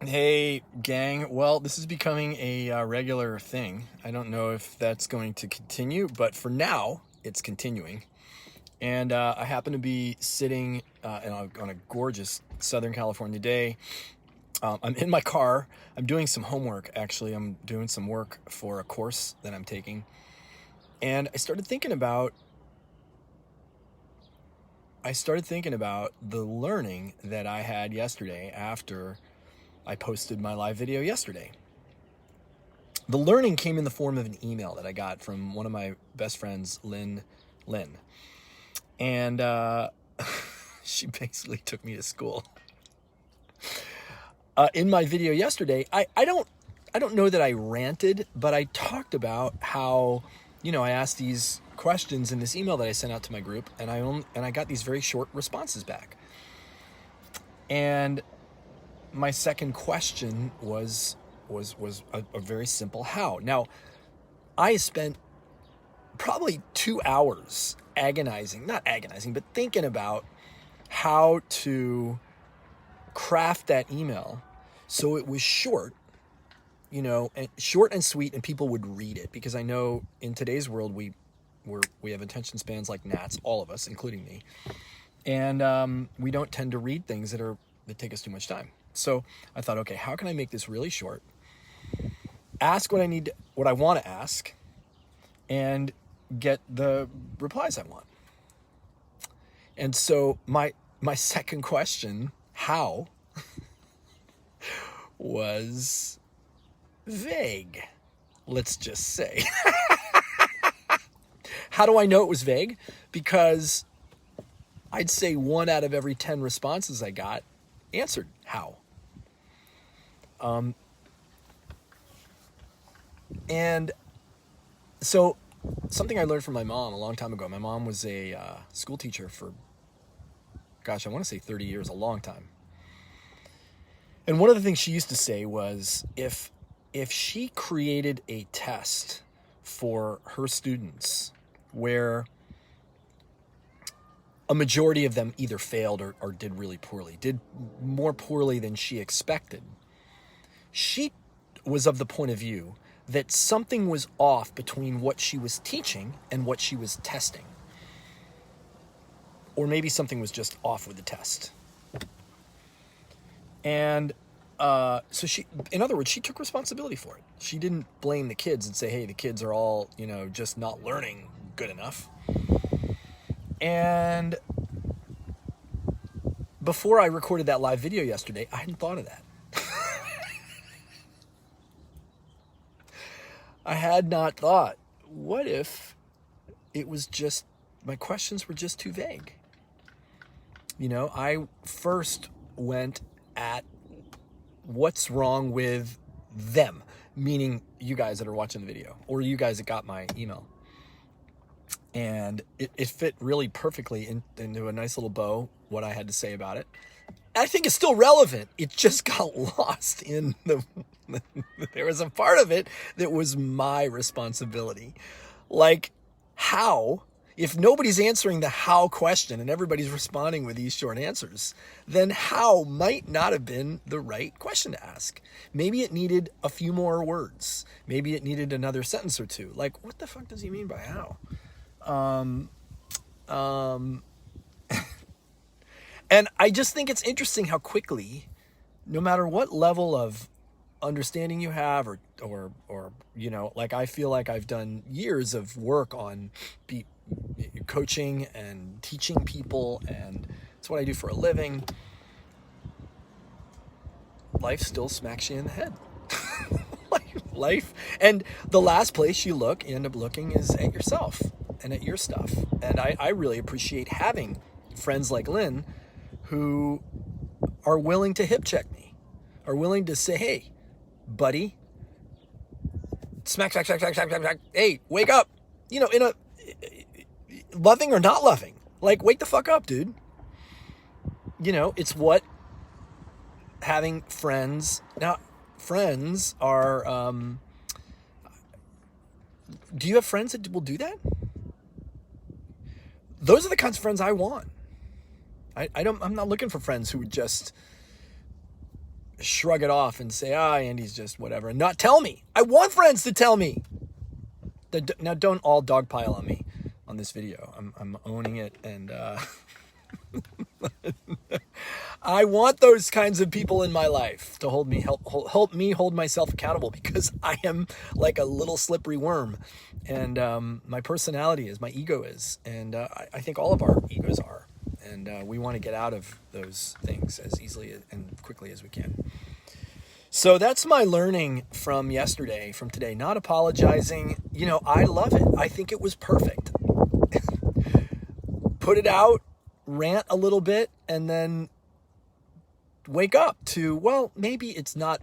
Hey, gang. Well, this is becoming a regular thing. I don't know if that's going to continue, but for now, it's continuing. And I happen to be sitting on a gorgeous Southern California day. I'm in my car. I'm doing some homework, actually. I'm doing some work for a course that I'm taking. And I started thinking about the learning that I had yesterday after I posted my live video yesterday. The learning came in the form of an email that I got from one of my best friends, Lynn. And she basically took me to school. In my video yesterday, I don't know that I ranted, but I talked about how, I asked these questions in this email that I sent out to my group, and I got these very short responses back. And my second question was a very simple how. Now, I spent probably 2 hours thinking about how to craft that email so it was short, and short and sweet, and people would read it, because I know in today's world we have attention spans like gnats, all of us, including me, and we don't tend to read things that take us too much time. So I thought, okay, how can I make this really short, ask what I want to ask, and get the replies I want? And so my second question, how, was vague, let's just say. How do I know it was vague? Because I'd say 1 out of every 10 responses I got answered how. And so something I learned from my mom a long time ago. My mom was a school teacher for, I want to say 30 years, a long time. And one of the things she used to say was, if she created a test for her students where a majority of them either failed or did really poorly, did more poorly than she expected, she was of the point of view that something was off between what she was teaching and what she was testing. Or maybe something was just off with the test. And so she, in other words, she took responsibility for it. She didn't blame the kids and say, hey, the kids are all, just not learning good enough. And before I recorded that live video yesterday, I hadn't thought of that. I had not thought, what if it was just, my questions were just too vague? I first went at what's wrong with them, meaning you guys that are watching the video, or you guys that got my email. And it fit really perfectly into a nice little bow, what I had to say about it. I think it's still relevant. It just got lost in there was a part of it that was my responsibility. Like, how? If nobody's answering the how question and everybody's responding with these short answers, then how might not have been the right question to ask. Maybe it needed a few more words. Maybe it needed another sentence or two. Like, what the fuck does he mean by how? And I just think it's interesting how quickly, no matter what level of understanding you have, or like, I feel like I've done years of work on coaching and teaching people, and it's what I do for a living. Life still smacks you in the head. Life, and the last place you end up looking is at yourself and at your stuff. And I really appreciate having friends like Lynn who are willing to hip check me, are willing to say, hey, buddy, smack, hey, wake up, in a loving or not loving, like, wake the fuck up, dude. It's what having friends. Now, friends are, do you have friends that will do that? Those are the kinds of friends I want. I'm not looking for friends who would just shrug it off and say, Andy's just whatever, and not tell me. I want friends to tell me. Now, don't all dogpile on me on this video. I'm owning it, and I want those kinds of people in my life to help me hold myself accountable, because I am like a little slippery worm, and my personality is, my ego is, and I think all of our egos are, and we want to get out of those things as easily and quickly as we can. So that's my learning from yesterday, from today. Not apologizing. I love it. I think it was perfect. Put it out, rant a little bit, and then wake up to, well, maybe it's not.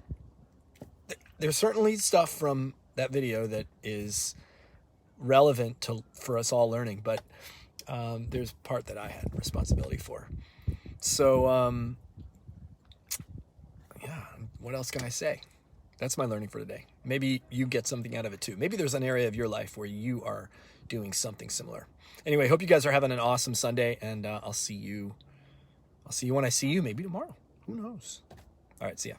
There's certainly stuff from that video that is relevant for us all learning, but there's part that I had responsibility for. So, yeah, what else can I say? That's my learning for today. Maybe you get something out of it too. Maybe there's an area of your life where you are doing something similar. Anyway, hope you guys are having an awesome Sunday, and I'll see you when I see you, maybe tomorrow. Who knows? All right, see ya.